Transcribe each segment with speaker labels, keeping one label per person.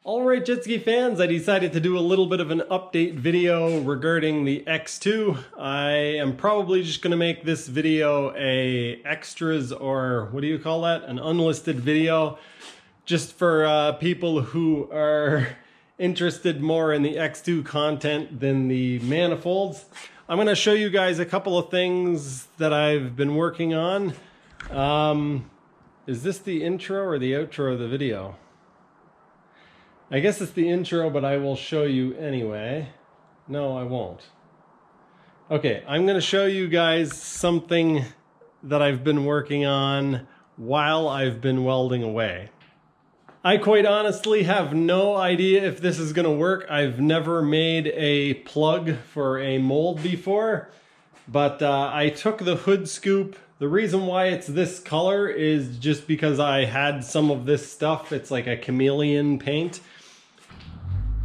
Speaker 1: Alright jet ski fans, I decided to do a little bit of an update video regarding the X2. I am probably just going to make this video a extras, or what do you call that? An unlisted video, just for people who are interested more in the X2 content than the manifolds. I'm going to show you guys a couple of things that I've been working on. Is this the intro or the outro of the video? I guess it's the intro, but I will show you anyway. No, I won't. Okay, I'm going to show you guys something that I've been working on while I've been welding away. I quite honestly have no idea if this is going to work. I've never made a plug for a mold before, but I took the hood scoop. The reason why it's this color is just because I had some of this stuff. It's like a chameleon paint.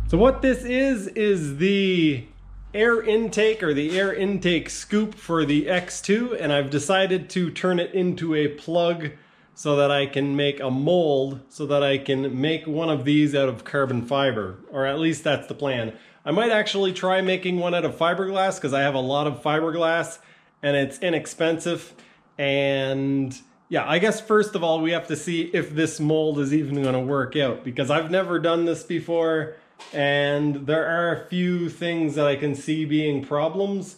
Speaker 1: So what this is the air intake, or the air intake scoop for the X2, and I've decided to turn it into a plug so that I can make a mold, so that I can make one of these out of carbon fiber, or at least that's the plan. I might actually try making one out of fiberglass because I have a lot of fiberglass and it's inexpensive. And yeah, I guess first of all we have to see if this mold is even going to work out, because I've never done this before. And there are a few things that I can see being problems.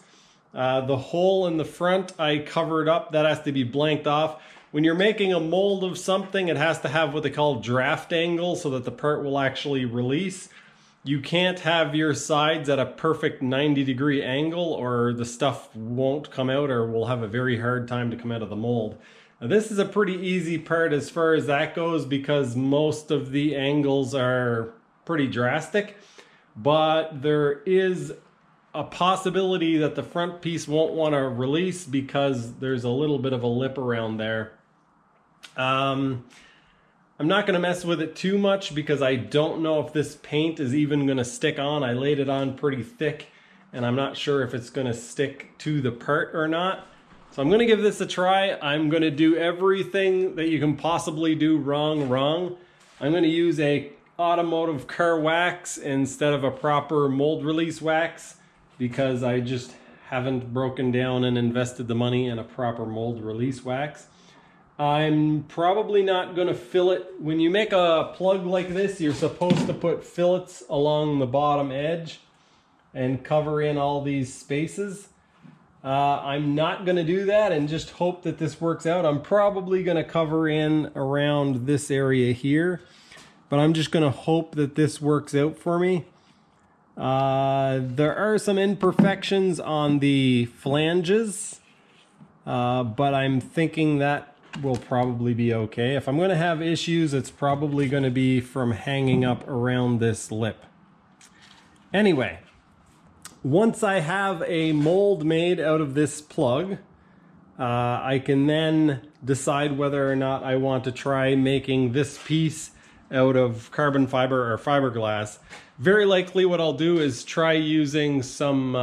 Speaker 1: The hole in the front I covered up, that has to be blanked off. When you're making a mold of something, it has to have what they call draft angle so that the part will actually release. You can't have your sides at a perfect 90-degree angle or the stuff won't come out, or will have a very hard time to come out of the mold. Now, this is a pretty easy part as far as that goes, because most of the angles are pretty drastic, but there is a possibility that the front piece won't want to release because there's a little bit of a lip around there. I'm not going to mess with it too much because I don't know if this paint is even going to stick on. I laid it on pretty thick and I'm not sure if it's going to stick to the part or not. So I'm going to give this a try. I'm going to do everything that you can possibly do wrong. I'm going to use a automotive car wax instead of a proper mold release wax, because I just haven't broken down and invested the money in a proper mold release wax. I'm probably not going to fillet. When you make a plug like this, you're supposed to put fillets along the bottom edge and cover in all these spaces. I'm not going to do that and just hope that this works out. I'm probably going to cover in around this area here, but I'm just going to hope that this works out for me. There are some imperfections on the flanges, but I'm thinking that will probably be okay. If I'm going to have issues, it's probably going to be from hanging up around this lip. Anyway, once I have a mold made out of this plug, I can then decide whether or not I want to try making this piece out of carbon fiber or fiberglass. Very likely what I'll do is try using some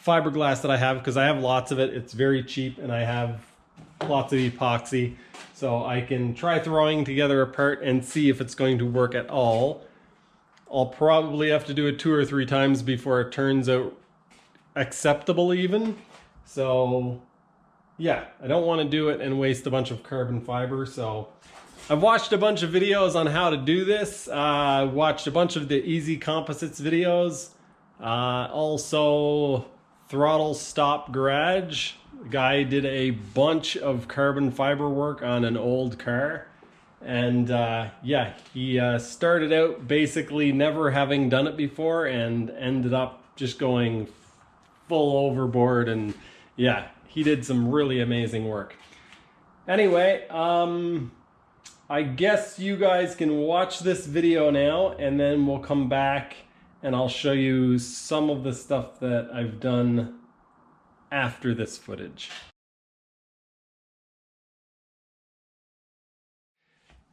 Speaker 1: fiberglass that I have, because I have lots of it. It's very cheap and I have lots of epoxy. So I can try throwing together a part and see if it's going to work at all. I'll probably have to do it 2 or 3 times before it turns out acceptable even. So yeah, I don't want to do it and waste a bunch of carbon fiber. So I've watched a bunch of videos on how to do this. I watched a bunch of the Easy Composites videos. Also Throttle Stop Garage. The guy did a bunch of carbon fiber work on an old car. And yeah, he started out basically never having done it before and ended up just going full overboard. And yeah, he did some really amazing work. Anyway, I guess you guys can watch this video now, and then we'll come back and I'll show you some of the stuff that I've done after this footage.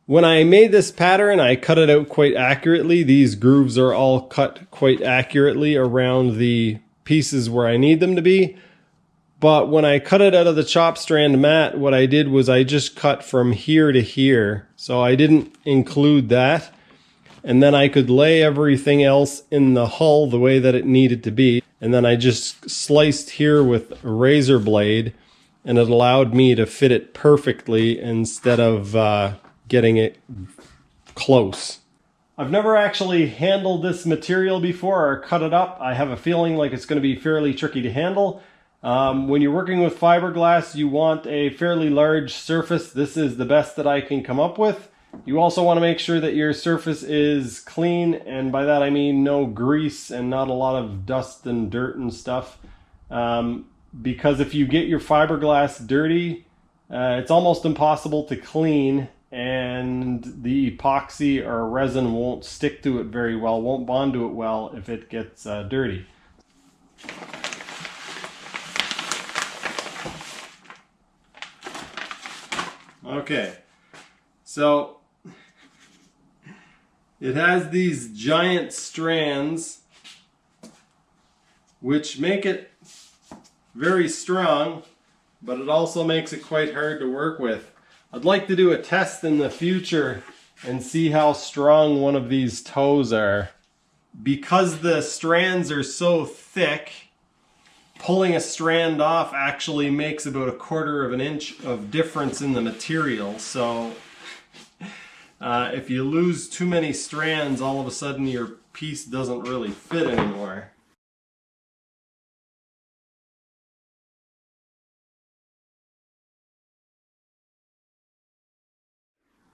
Speaker 1: When I made this pattern, I cut it out quite accurately. These grooves are all cut quite accurately around the pieces where I need them to be. But when I cut it out of the chop strand mat, what I did was I just cut from here to here. So I didn't include that. and then I could lay everything else in the hull the way that it needed to be. And then I just sliced here with a razor blade, and it allowed me to fit it perfectly instead of getting it close. I've never actually handled this material before or cut it up. I have a feeling like it's going to be fairly tricky to handle. When you're working with fiberglass, you want a fairly large surface. This is the best that I can come up with. You also want to make sure that your surface is clean, and by that I mean no grease and not a lot of dust and dirt and stuff. Because if you get your fiberglass dirty, it's almost impossible to clean, and the epoxy or resin won't stick to it very well, won't bond to it well if it gets dirty. Okay, so it has these giant strands which make it very strong, but it also makes it quite hard to work with. I'd like to do a test in the future and see how strong one of these toes are. Because the strands are so thick, pulling a strand off actually makes about 1/4 of an inch of difference in the material. So if you lose too many strands, all of a sudden your piece doesn't really fit anymore.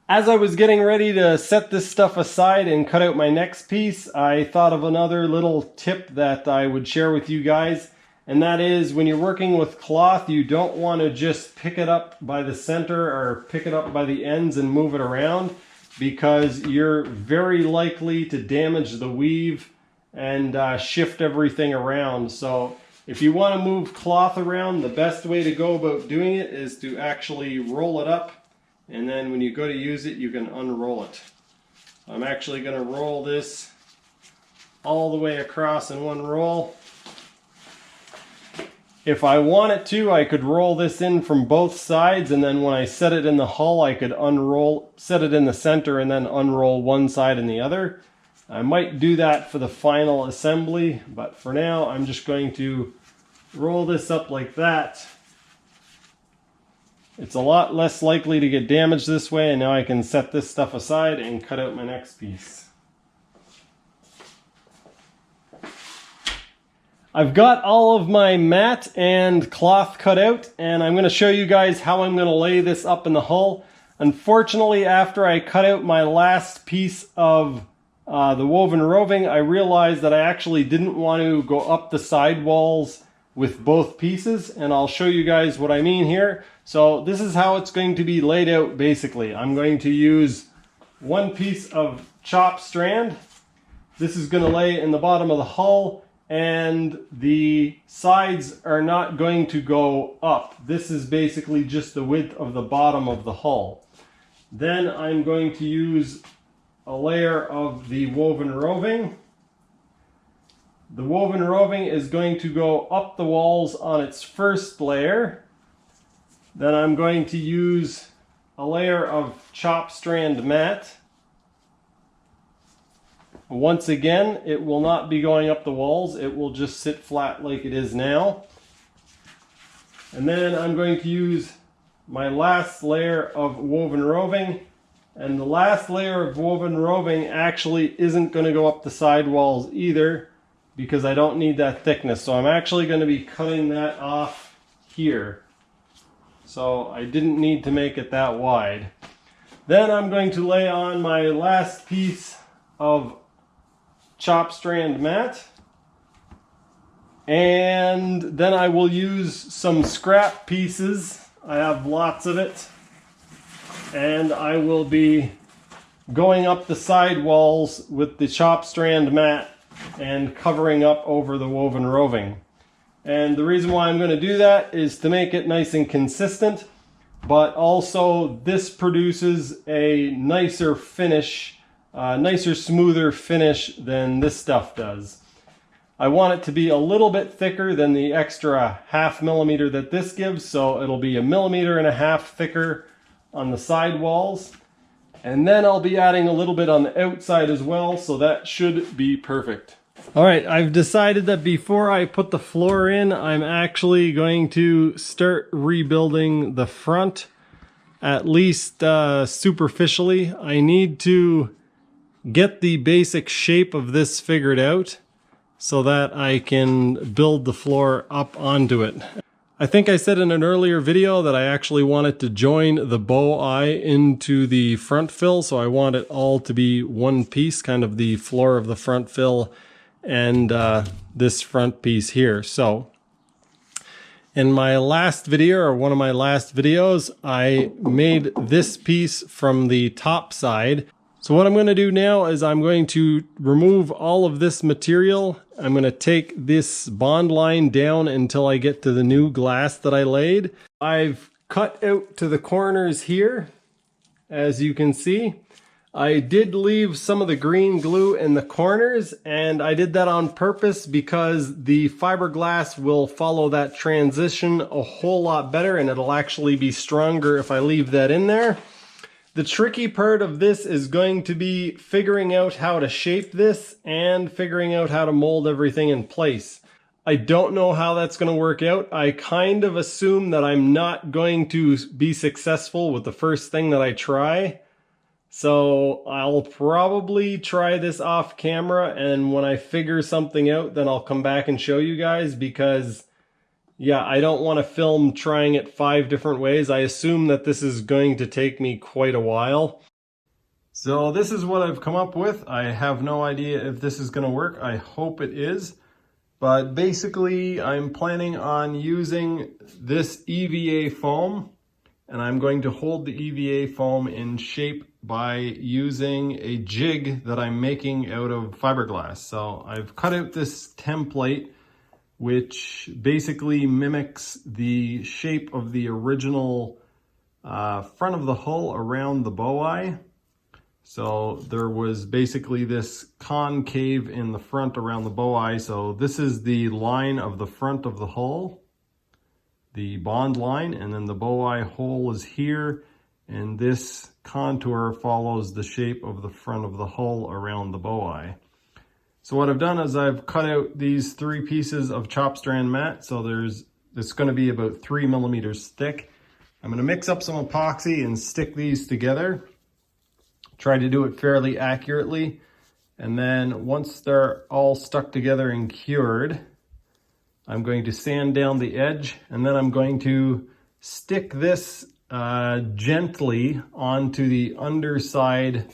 Speaker 1: As I was getting ready to set this stuff aside and cut out my next piece, I thought of another little tip that I would share with you guys. And that is, when you're working with cloth, you don't want to just pick it up by the center or pick it up by the ends and move it around, because you're very likely to damage the weave and shift everything around. So if you want to move cloth around, the best way to go about doing it is to actually roll it up, and then when you go to use it, you can unroll it. I'm actually going to roll this all the way across in one roll. If I wanted to, I could roll this in from both sides, and then when I set it in the hull, I could set it in the center and then unroll one side and the other. I might do that for the final assembly, but for now, I'm just going to roll this up like that. It's a lot less likely to get damaged this way, and now I can set this stuff aside and cut out my next piece. I've got all of my mat and cloth cut out, and I'm going to show you guys how I'm going to lay this up in the hull. Unfortunately, after I cut out my last piece of the woven roving, I realized that I actually didn't want to go up the side walls with both pieces, and I'll show you guys what I mean here. So this is how it's going to be laid out basically. I'm going to use one piece of chopped strand. This is going to lay in the bottom of the hull, and the sides are not going to go up. This is basically just the width of the bottom of the hull. Then I'm going to use a layer of the woven roving. The woven roving is going to go up the walls on its first layer. Then I'm going to use a layer of chopped strand mat. Once again, it will not be going up the walls. It will just sit flat like it is now. And then I'm going to use my last layer of woven roving. And the last layer of woven roving actually isn't going to go up the side walls either, because I don't need that thickness. So I'm actually going to be cutting that off here. So I didn't need to make it that wide. Then I'm going to lay on my last piece of chopped strand mat. And then I will use some scrap pieces. I have lots of it. And I will be going up the side walls with the chopped strand mat and covering up over the woven roving. And the reason why I'm going to do that is to make it nice and consistent, but also this produces a nicer finish, nicer, smoother finish than this stuff does. I want it to be a little bit thicker than the extra 1/2 millimeter that this gives, so it'll be 1.5 millimeters thicker on the side walls. And then I'll be adding a little bit on the outside as well, so that should be perfect. All right, I've decided that before I put the floor in, I'm actually going to start rebuilding the front, at least superficially. I need to get the basic shape of this figured out so that I can build the floor up onto it. I think I said in an earlier video that I actually wanted to join the bow eye into the front fill, so I want it all to be one piece, kind of the floor of the front fill and this front piece here. So in my last video, or one of my last videos, I made this piece from the top side. So what I'm going to do now is I'm going to remove all of this material. I'm going to take this bond line down until I get to the new glass that I laid. I've cut out to the corners here, as you can see. I did leave some of the green glue in the corners, and I did that on purpose because the fiberglass will follow that transition a whole lot better, and it'll actually be stronger if I leave that in there. The tricky part of this is going to be figuring out how to shape this and figuring out how to mold everything in place. I don't know how that's going to work out. I kind of assume that I'm not going to be successful with the first thing that I try. So I'll probably try this off camera, and when I figure something out, then I'll come back and show you guys, because yeah, I don't want to film trying it 5 different ways. I assume that this is going to take me quite a while. So this is what I've come up with. I have no idea if this is going to work. I hope it is. But basically, I'm planning on using this EVA foam, and I'm going to hold the EVA foam in shape by using a jig that I'm making out of fiberglass. So I've cut out this template, which basically mimics the shape of the original front of the hull around the bow eye. So there was basically this concave in the front around the bow eye. So this is the line of the front of the hull, the bond line, and then the bow eye hole is here, and this contour follows the shape of the front of the hull around the bow eye. So what I've done is I've cut out these 3 pieces of chop strand mat. So it's going to be about 3 millimeters thick. I'm going to mix up some epoxy and stick these together. Try to do it fairly accurately. And then once they're all stuck together and cured, I'm going to sand down the edge, and then I'm going to stick this gently onto the underside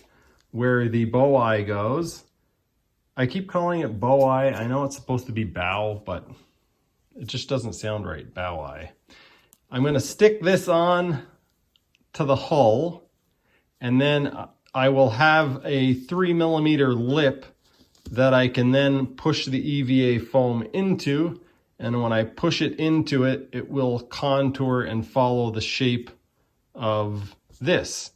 Speaker 1: where the bow eye goes. I keep calling it bow eye. I know it's supposed to be bow, but it just doesn't sound right, bow eye. I'm going to stick this on to the hull, and then I will have a 3 millimeter lip that I can then push the EVA foam into, and when I push it into it, it will contour and follow the shape of this.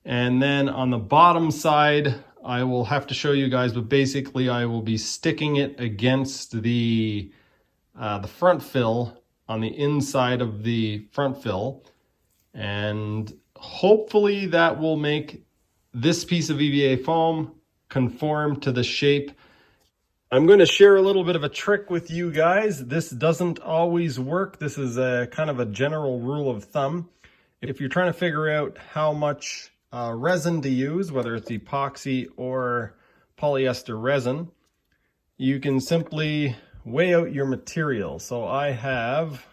Speaker 1: And then on the bottom side, I will have to show you guys, but basically I will be sticking it against the front fill on the inside of the front fill, and hopefully that will make this piece of EVA foam conform to the shape. I'm going to share a little bit of a trick with you guys. This doesn't always work. This is a kind of a general rule of thumb. If you're trying to figure out how much resin to use, whether it's epoxy or polyester resin, you can simply weigh out your material. So I have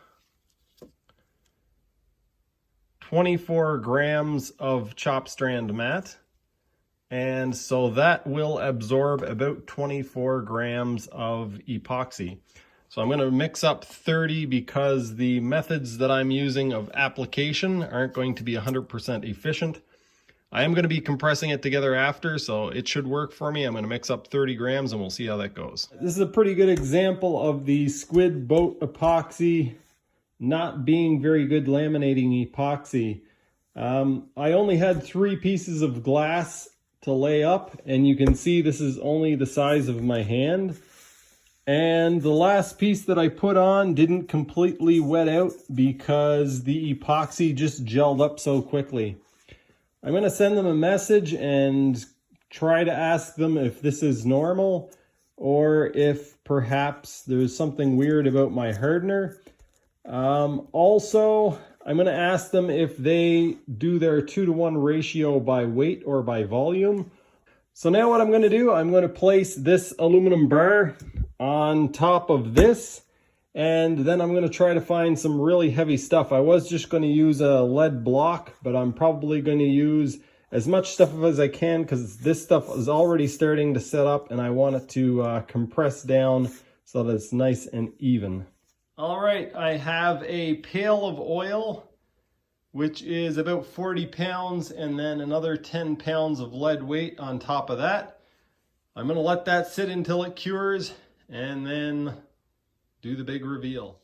Speaker 1: 24 grams of chop strand mat, and so that will absorb about 24 grams of epoxy. So I'm going to mix up 30 because the methods that I'm using of application aren't going to be 100% efficient. I am going to be compressing it together after, so it should work for me. I'm going to mix up 30 grams and we'll see how that goes. This is a pretty good example of the squid boat epoxy not being very good laminating epoxy. I only had 3 pieces of glass to lay up, and you can see this is only the size of my hand. And the last piece that I put on didn't completely wet out because the epoxy just gelled up so quickly. I'm going to send them a message and try to ask them if this is normal or if perhaps there's something weird about my hardener. Also, I'm going to ask them if they do their 2-to-1 ratio by weight or by volume. So now what I'm going to do, I'm going to place this aluminum bar on top of this, and then I'm going to try to find some really heavy stuff. I was just going to use a lead block, but I'm probably going to use as much stuff as I can because this stuff is already starting to set up and I want it to compress down so that it's nice and even. All right, I have a pail of oil, which is about 40 pounds, and then another 10 pounds of lead weight on top of that. I'm going to let that sit until it cures and then do the big reveal.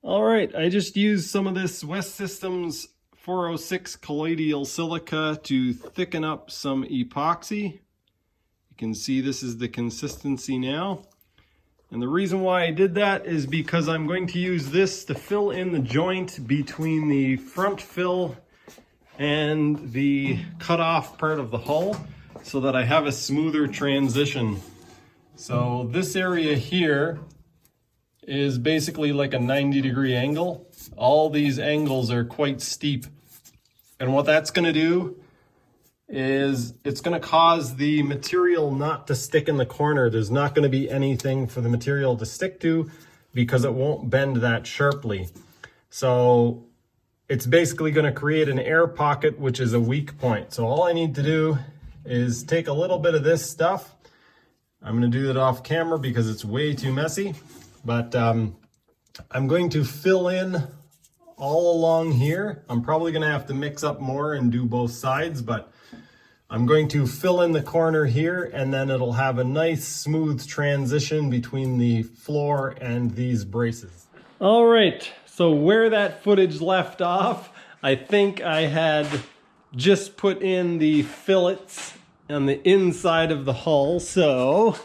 Speaker 1: All right, I just used some of this West Systems 406 colloidal silica to thicken up some epoxy. You can see this is the consistency now. And the reason why I did that is because I'm going to use this to fill in the joint between the front fill and the cut off part of the hull so that I have a smoother transition. So this area here is basically like a 90-degree angle. All these angles are quite steep. And what that's going to do is it's going to cause the material not to stick in the corner. There's not going to be anything for the material to stick to because it won't bend that sharply. So it's basically going to create an air pocket, which is a weak point. So all I need to do is take a little bit of this stuff. I'm going to do it off camera because it's way too messy, but I'm going to fill in all along here. I'm probably going to have to mix up more and do both sides, but I'm going to fill in the corner here, and then it'll have a nice smooth transition between the floor and these braces. All right, so where that footage left off, I think I had just put in the fillets on the inside of the hull. So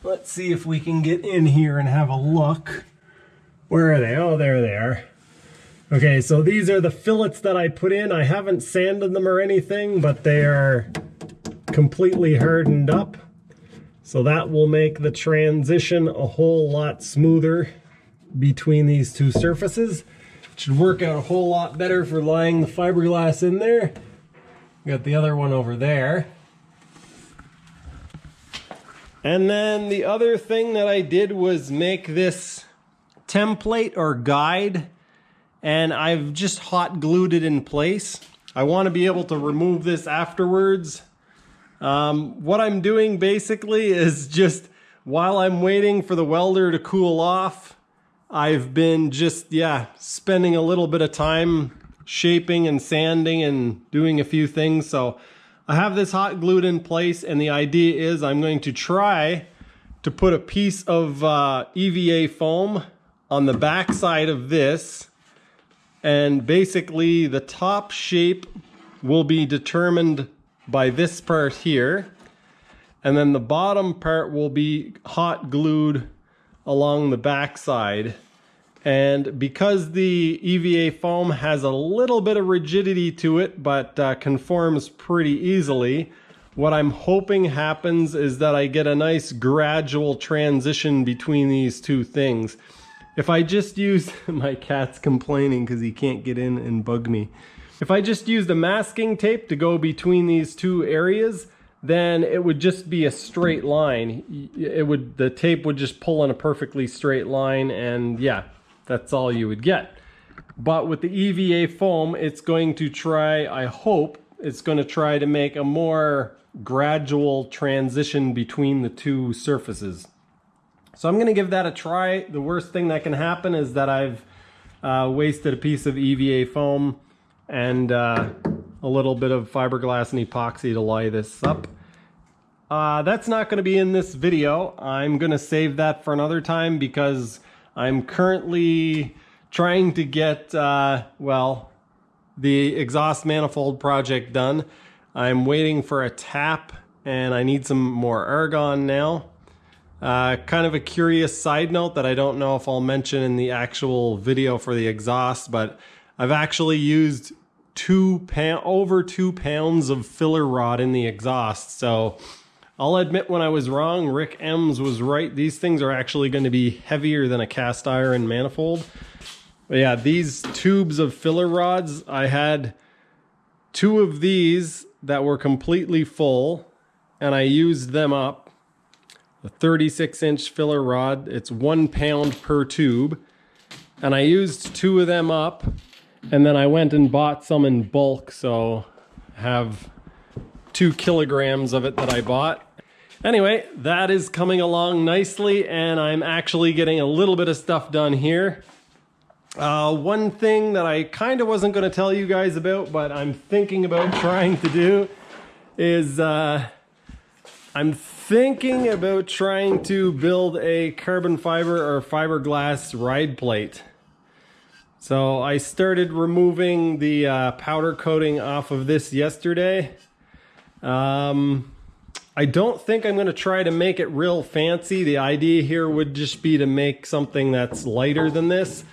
Speaker 1: let's see if we can get in here and have a look. Where are they? Oh, there they are. Okay, so these are the fillets that I put in. I haven't sanded them or anything, but they are completely hardened up. So that will make the transition a whole lot smoother between these two surfaces. It should work out a whole lot better for laying the fiberglass in there. Got the other one over there. And then the other thing that I did was make this template or guide, and I've just hot glued it in place. I want to be able to remove this afterwards. What I'm doing basically is just while I'm waiting for the welder to cool off, I've been just, spending a little bit of time shaping and sanding and doing a few things. So I have this hot glued in place, and the idea is I'm going to try to put a piece of EVA foam on the back side of this, and basically the top shape will be determined by this part here, and then the bottom part will be hot glued along the back side. And because the EVA foam has a little bit of rigidity to it, but conforms pretty easily, what I'm hoping happens is that I get a nice gradual transition between these two things. If I just use, my cat's complaining because he can't get in and bug me. If I just used a masking tape to go between these two areas, then it would just be a straight line. The tape would just pull in a perfectly straight line, and yeah, that's all you would get. But with the EVA foam, it's going to try, I hope, it's going to try to make a more gradual transition between the two surfaces. So I'm going to give that a try. The worst thing that can happen is that I've wasted a piece of EVA foam and a little bit of fiberglass and epoxy to lie this up. That's not going to be in this video. I'm going to save that for another time because I'm currently trying to get, the exhaust manifold project done. I'm waiting for a tap, and I need some more argon now. Kind of a curious side note that I don't know if I'll mention in the actual video for the exhaust, but I've actually used over 2 pounds of filler rod in the exhaust. So I'll admit when I was wrong. Rick M's was right. These things are actually going to be heavier than a cast iron manifold. But yeah, these tubes of filler rods, I had 2 of these that were completely full, and I used them up. A 36-inch filler rod, it's 1 pound per tube. And I used 2 of them up, and then I went and bought some in bulk, so I have 2 kilograms of it that I bought. Anyway, that is coming along nicely, and I'm actually getting a little bit of stuff done here. One thing that I kind of wasn't going to tell you guys about, but I'm thinking about trying to do is I'm thinking about trying to build a carbon fiber or fiberglass ride plate. So I started removing the powder coating off of this yesterday. I don't think I'm going to try to make it real fancy. The idea here would just be to make something that's lighter than this.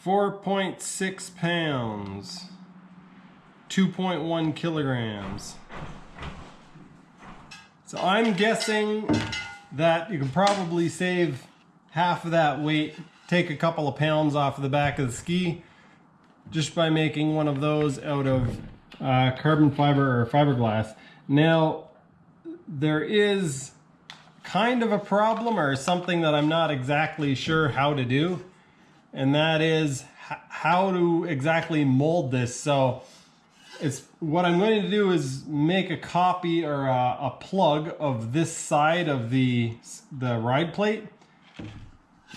Speaker 1: 4.6 pounds, 2.1 kilograms. So I'm guessing that you can probably save half of that weight, take a couple of pounds off of the back of the ski just by making one of those out of carbon fiber or fiberglass. Now, there is kind of a problem or something that I'm not exactly sure how to do, and that is how to exactly mold this. So what I'm going to do is make a copy or a plug of this side of the ride plate,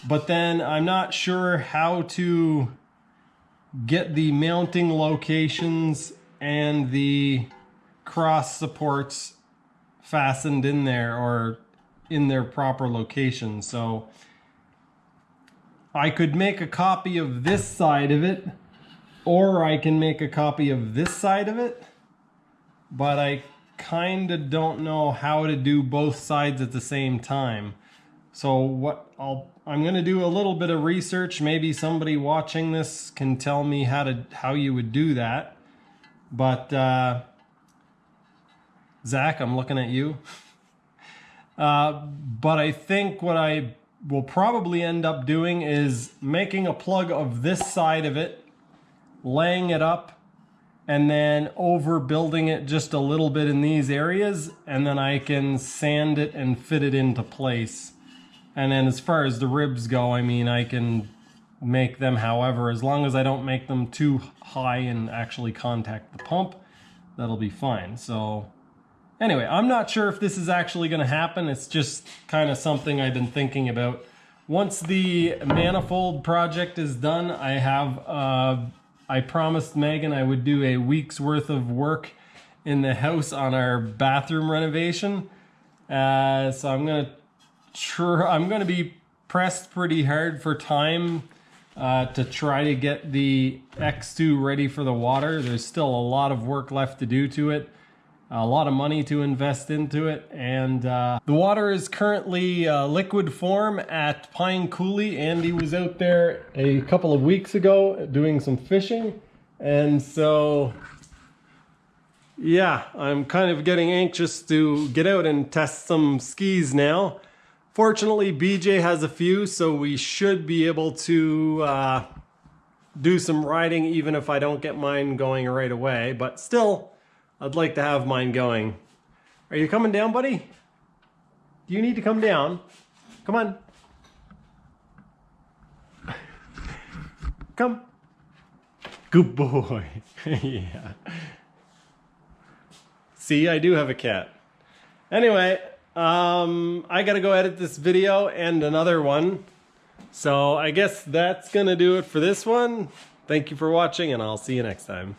Speaker 1: but then I'm not sure how to get the mounting locations and the cross supports fastened in there or in their proper location. So I could make a copy of this side of it, or I can make a copy of this side of it, but I kind of don't know how to do both sides at the same time. So I'm going to do a little bit of research. Maybe somebody watching this can tell me how you would do that. But Zach, I'm looking at you. But I think what I will probably end up doing is making a plug of this side of it, laying it up, and then overbuilding it just a little bit in these areas, and then I can sand it and fit it into place. And then as far as the ribs go, I mean, I can make them however, as long as I don't make them too high and actually contact the pump, that'll be fine. So anyway, I'm not sure if this is actually going to happen. It's just kind of something I've been thinking about. Once the manifold project is done, I promised Megan I would do a week's worth of work in the house on our bathroom renovation. So I'm gonna be pressed pretty hard for time to try to get the X2 ready for the water. There's still a lot of work left to do to it, a lot of money to invest into it, and the water is currently liquid form at Pine Coulee. Andy was out there a couple of weeks ago doing some fishing, and so yeah, I'm kind of getting anxious to get out and test some skis now. Fortunately, BJ has a few, so we should be able to do some riding even if I don't get mine going right away, but still, I'd like to have mine going. Are you coming down, buddy? Do you need to come down? Come on. Come. Good boy. Yeah. See, I do have a cat. Anyway, I gotta go edit this video and another one. So I guess that's gonna do it for this one. Thank you for watching, and I'll see you next time.